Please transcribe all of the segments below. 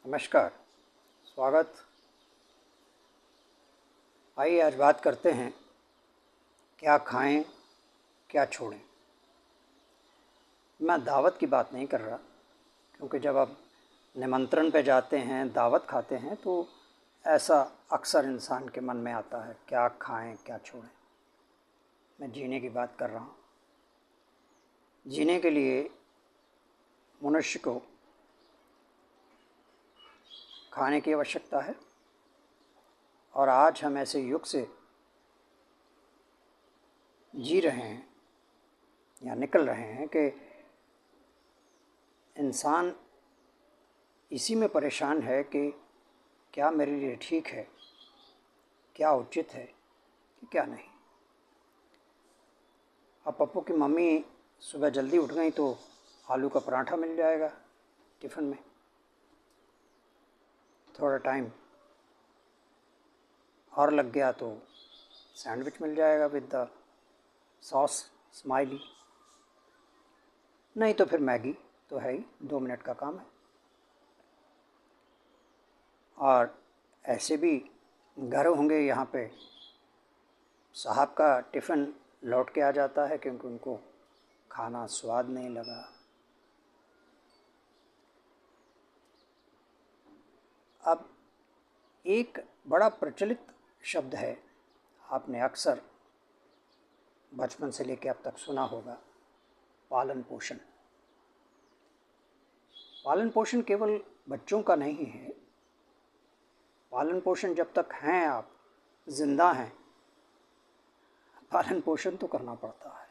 नमस्कार। स्वागत। आइए आज बात करते हैं क्या खाएं क्या छोड़ें। मैं दावत की बात नहीं कर रहा, क्योंकि जब आप निमंत्रण पे जाते हैं, दावत खाते हैं, तो ऐसा अक्सर इंसान के मन में आता है क्या खाएं क्या छोड़ें। मैं जीने की बात कर रहा हूँ। जीने के लिए मनुष्य को खाने की आवश्यकता है, और आज हम ऐसे युग से जी रहे हैं या निकल रहे हैं कि इंसान इसी में परेशान है कि क्या मेरे लिए ठीक है, क्या उचित है कि क्या नहीं। अब पप्पू की मम्मी सुबह जल्दी उठ गई तो आलू का पराठा मिल जाएगा टिफ़िन में, थोड़ा टाइम और लग गया तो सैंडविच मिल जाएगा विद द सॉस स्माइली, नहीं तो फिर मैगी तो है ही, 2 मिनट का काम है। और ऐसे भी घर होंगे यहाँ पे साहब का टिफ़िन लौट के आ जाता है क्योंकि उनको खाना स्वाद नहीं लगा। अब एक बड़ा प्रचलित शब्द है, आपने अक्सर बचपन से लेकर अब तक सुना होगा, पालन पोषण। पालन पोषण केवल बच्चों का नहीं है। पालन पोषण जब तक हैं, आप जिंदा हैं, पालन पोषण तो करना पड़ता है।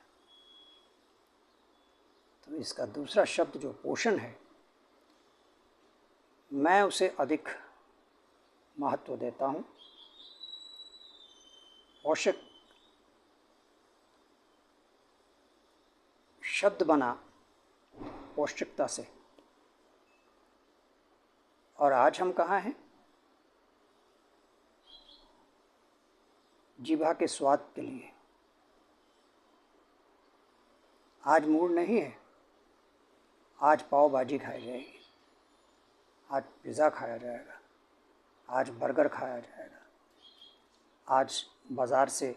तो इसका दूसरा शब्द जो पोषण है, मैं उसे अधिक महत्व देता हूँ। पोषक शब्द बना पौष्टिकता से, और आज हम कहाँ हैं? जीभा के स्वाद के लिए। आज मूड नहीं है, आज पाव भाजी खाई जाएगी, आज पिज़्ज़ा खाया जाएगा, आज बर्गर खाया जाएगा, आज बाज़ार से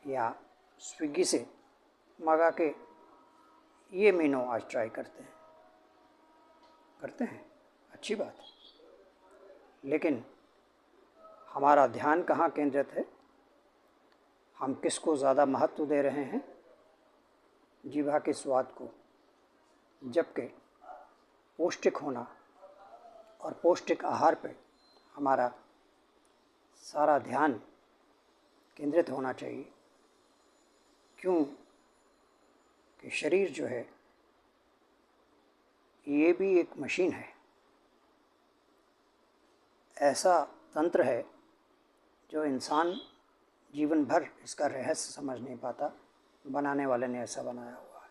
या स्विगी से मंगा के ये मेनू आज ट्राई करते हैं। अच्छी बात है, लेकिन हमारा ध्यान कहाँ केंद्रित है? हम किसको ज़्यादा महत्व दे रहे हैं? जीभा के स्वाद को, जबकि पौष्टिक होना और पौष्टिक आहार पे हमारा सारा ध्यान केंद्रित होना चाहिए। क्यों कि शरीर जो है ये भी एक मशीन है, ऐसा तंत्र है जो इंसान जीवन भर इसका रहस्य समझ नहीं पाता। बनाने वाले ने ऐसा बनाया हुआ है,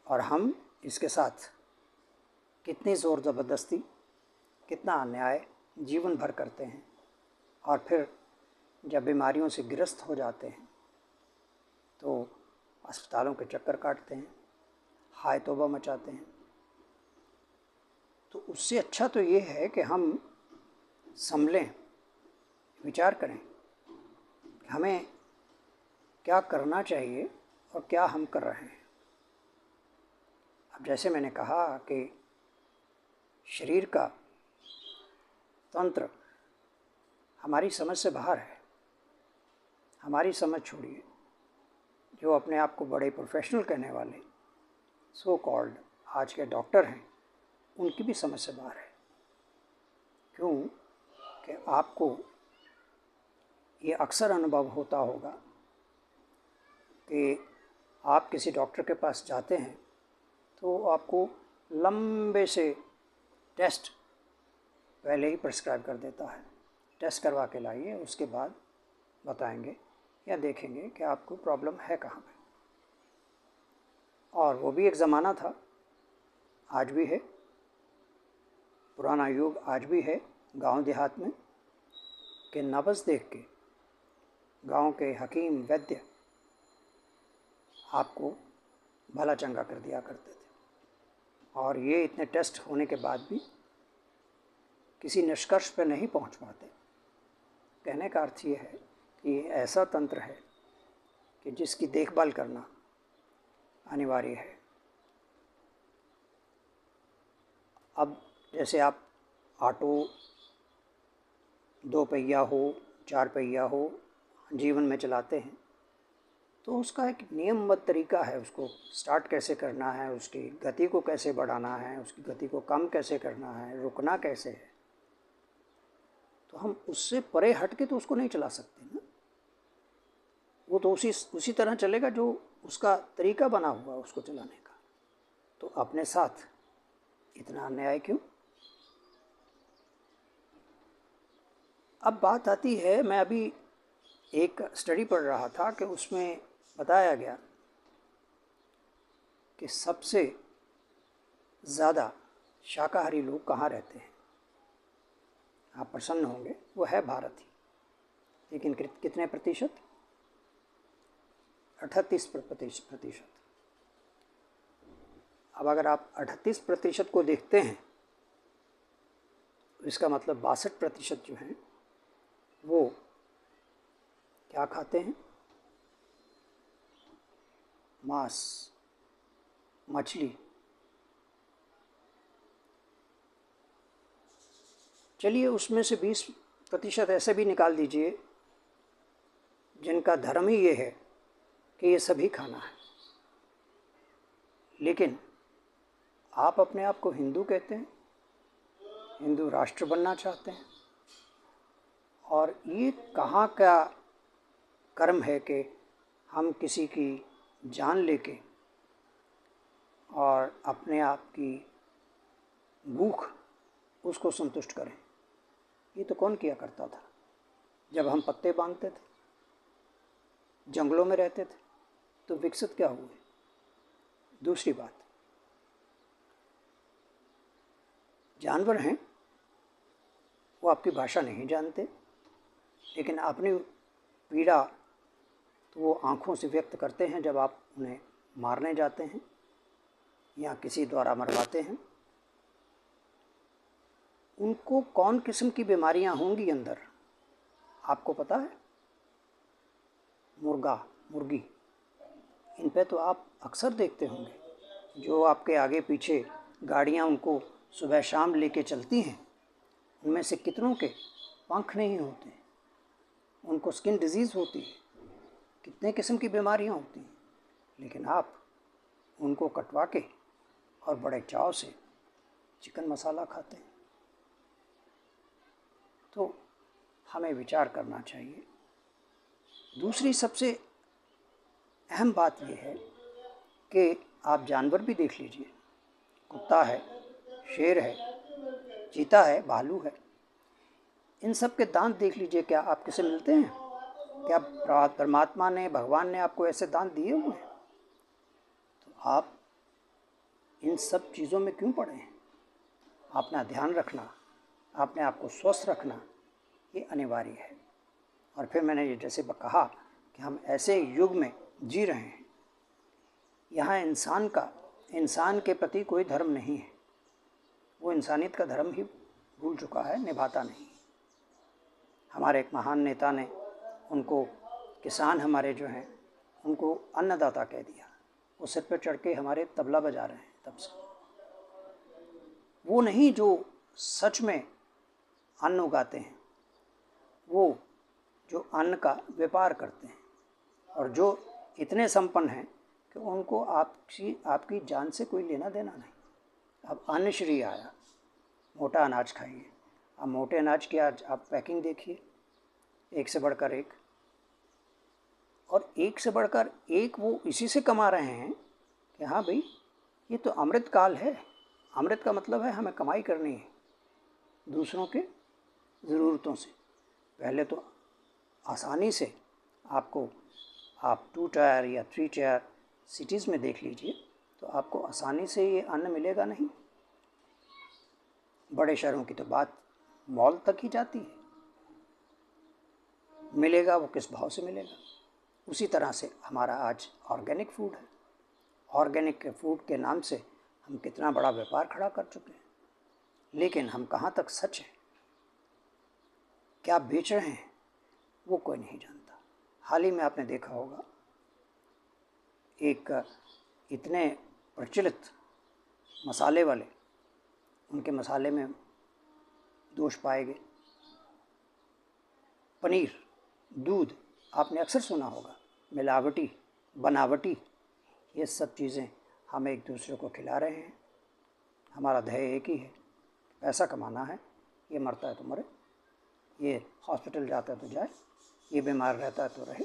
और हम इसके साथ कितनी ज़ोर ज़बरदस्ती, कितना अन्याय जीवन भर करते हैं, और फिर जब बीमारियों से ग्रस्त हो जाते हैं तो अस्पतालों के चक्कर काटते हैं, हाय तौबा मचाते हैं। तो उससे अच्छा तो ये है कि हम संभलें, विचार करें हमें क्या करना चाहिए और क्या हम कर रहे हैं। अब जैसे मैंने कहा कि शरीर का तंत्र हमारी समझ से बाहर है। हमारी समझ छोड़िए, जो अपने आप को बड़े प्रोफेशनल कहने वाले सो कॉल्ड आज के डॉक्टर हैं, उनकी भी समझ से बाहर है। क्यों कि आपको ये अक्सर अनुभव होता होगा कि आप किसी डॉक्टर के पास जाते हैं तो आपको लंबे से टेस्ट पहले ही प्रिस्क्राइब कर देता है, टेस्ट करवा के लाइए, उसके बाद बताएंगे या देखेंगे कि आपको प्रॉब्लम है कहाँ पे। और वो भी एक ज़माना था, आज भी है, पुराना युग आज भी है गांव देहात में, कि नब्ज़ देख के गांव के हकीम वैद्य आपको भला चंगा कर दिया करते थे। और ये इतने टेस्ट होने के बाद भी किसी निष्कर्ष पर नहीं पहुंच पाते। कहने का अर्थ ये है कि ऐसा तंत्र है कि जिसकी देखभाल करना अनिवार्य है। अब जैसे आप ऑटो 2 पहिया हो 4 पहिया हो जीवन में चलाते हैं तो उसका एक नियमबद्ध तरीका है, उसको स्टार्ट कैसे करना है, उसकी गति को कैसे बढ़ाना है, उसकी गति को कम कैसे करना है, रुकना कैसे है। तो हम उससे परे हट के तो उसको नहीं चला सकते ना। वो तो उसी तरह चलेगा जो उसका तरीका बना हुआ उसको चलाने का। तो अपने साथ इतना अन्याय क्यों? अब बात आती है, मैं अभी एक स्टडी पढ़ रहा था कि उसमें बताया गया कि सबसे ज़्यादा शाकाहारी लोग कहाँ रहते हैं। आप प्रसन्न होंगे, वो है भारत ही, लेकिन कितने प्रतिशत? 38%। अब अगर आप 38% को देखते हैं तो इसका मतलब 62% जो हैं वो क्या खाते हैं? मांस, मछली। चलिए उसमें से 20% ऐसे भी निकाल दीजिए जिनका धर्म ही ये है कि ये सभी खाना है, लेकिन आप अपने आप को हिंदू कहते हैं, हिंदू राष्ट्र बनना चाहते हैं। और ये कहाँ का कर्म है कि हम किसी की जान लेके और अपने आप की भूख उसको संतुष्ट करें। ये तो कौन किया करता था जब हम पत्ते बांधते थे, जंगलों में रहते थे, तो विकसित क्या हुए? दूसरी बात, जानवर हैं, वो आपकी भाषा नहीं जानते, लेकिन अपनी पीड़ा तो वो आँखों से व्यक्त करते हैं जब आप उन्हें मारने जाते हैं या किसी द्वारा मरवाते हैं। उनको कौन किस्म की बीमारियां होंगी अंदर, आपको पता है? मुर्गा, मुर्गी, इन पे तो आप अक्सर देखते होंगे, जो आपके आगे पीछे गाड़ियां उनको सुबह शाम लेके चलती हैं, उनमें से कितनों के पंख नहीं होते, उनको स्किन डिजीज़ होती है, कितने किस्म की बीमारियां होती हैं, लेकिन आप उनको कटवा के और बड़े चाव से चिकन मसाला खाते हैं। तो हमें विचार करना चाहिए। दूसरी सबसे अहम बात यह है कि आप जानवर भी देख लीजिए, कुत्ता है, शेर है, चीता है, भालू है, इन सब के दांत देख लीजिए, क्या आप किसे मिलते हैं? क्या परमात्मा ने, भगवान ने आपको ऐसे दांत दिए हुए हैं? तो आप इन सब चीज़ों में क्यों पड़े हैं? अपना ध्यान रखना, अपने आप को स्वस्थ रखना, ये अनिवार्य है। और फिर मैंने ये जैसे कहा कि हम ऐसे युग में जी रहे हैं, यहाँ इंसान के प्रति कोई धर्म नहीं है, वो इंसानियत का धर्म ही भूल चुका है, निभाता नहीं। हमारे एक महान नेता ने उनको, किसान हमारे जो हैं, उनको अन्नदाता कह दिया। वो सिर पर चढ़ के हमारे तबला बजा रहे हैं तब से। वो नहीं जो सच में अन्न उगाते हैं, वो जो अन्न का व्यापार करते हैं और जो इतने संपन्न हैं कि उनको आपकी जान से कोई लेना देना नहीं। अब अन्न श्री आया, मोटा अनाज खाइए। अब मोटे अनाज की आज आप पैकिंग देखिए, एक से बढ़कर एक, और एक से बढ़कर एक वो इसी से कमा रहे हैं कि हाँ भाई ये तो अमृत काल है। अमृत का मतलब है हमें कमाई करनी है दूसरों के ज़रूरतों से। पहले तो आसानी से आपको, आप 2 टायर या 3 टायर सिटीज़ में देख लीजिए, तो आपको आसानी से ये अन्न मिलेगा नहीं। बड़े शहरों की तो बात मॉल तक ही जाती है, मिलेगा वो किस भाव से मिलेगा। उसी तरह से हमारा आज ऑर्गेनिक फूड है। ऑर्गेनिक फूड के नाम से हम कितना बड़ा व्यापार खड़ा कर चुके हैं, लेकिन हम कहाँ तक सच हैं, क्या बेच रहे हैं, वो कोई नहीं जानता। हाल ही में आपने देखा होगा एक इतने प्रचलित मसाले वाले, उनके मसाले में दोष पाए गए। पनीर, दूध, आपने अक्सर सुना होगा मिलावटी, बनावटी, ये सब चीज़ें हम एक दूसरे को खिला रहे हैं। हमारा ध्येय एक ही है, पैसा कमाना है। ये मरता है तो मरे, ये हॉस्पिटल जाता है तो जाए, ये बीमार रहता है तो रहे।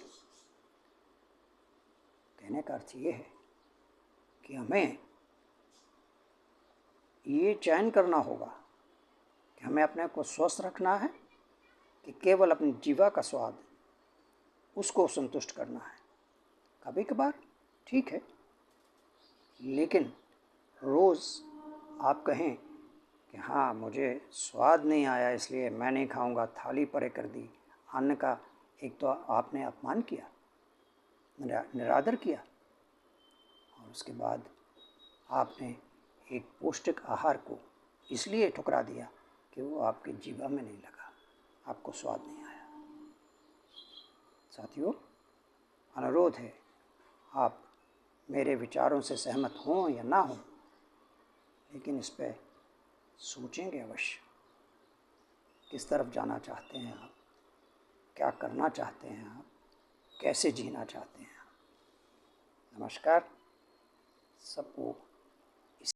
कहने का अर्थ ये है कि हमें ये चयन करना होगा कि हमें अपने को स्वस्थ रखना है कि केवल अपनी जीवा का स्वाद, उसको संतुष्ट करना है। कभी कभार ठीक है, लेकिन रोज़ आप कहें कि हाँ मुझे स्वाद नहीं आया इसलिए मैं नहीं खाऊंगा, थाली परे कर दी। अन्न का एक तो आपने अपमान किया, निरादर किया, और उसके बाद आपने एक पौष्टिक आहार को इसलिए ठुकरा दिया कि वो आपके जीवा में नहीं लगा, आपको स्वाद नहीं आया। साथियों, अनुरोध है, आप मेरे विचारों से सहमत हों या ना हों, लेकिन इस पर सोचेंगे अवश्य। किस तरफ जाना चाहते हैं आप, क्या करना चाहते हैं आप, कैसे जीना चाहते हैं आप। नमस्कार सबको।